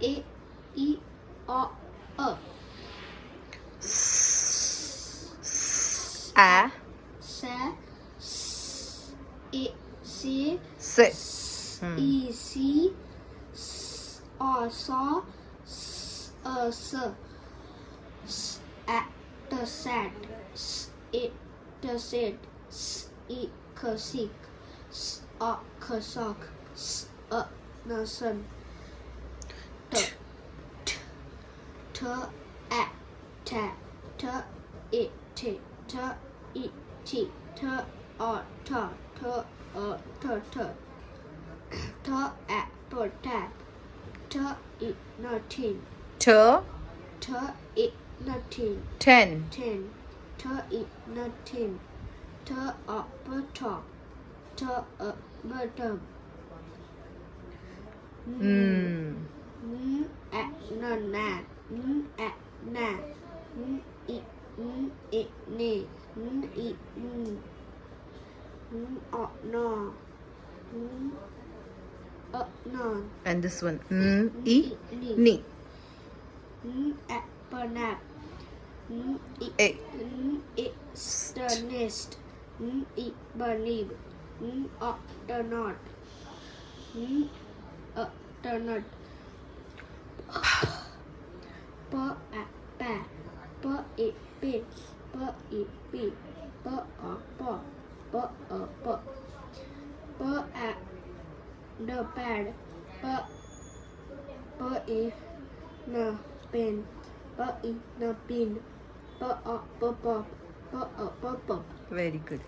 A E O A A Sa S E C sit E C S O So S S S A T Sat S E T Set S E K Sik S O K Sok S A Nasan T T T A T T E T T E T T O T T O T T T A T Tap T E nothing T T E nothing 10 10 T E nothing T O top T A bottom At na at na I I ne I o no no and this one E ni at banap A it's the nest I believe up the knot the knot p at pa p I p p I p p a p p a p p at the pad p I na pen p I na pin p a p pop p a p pop very good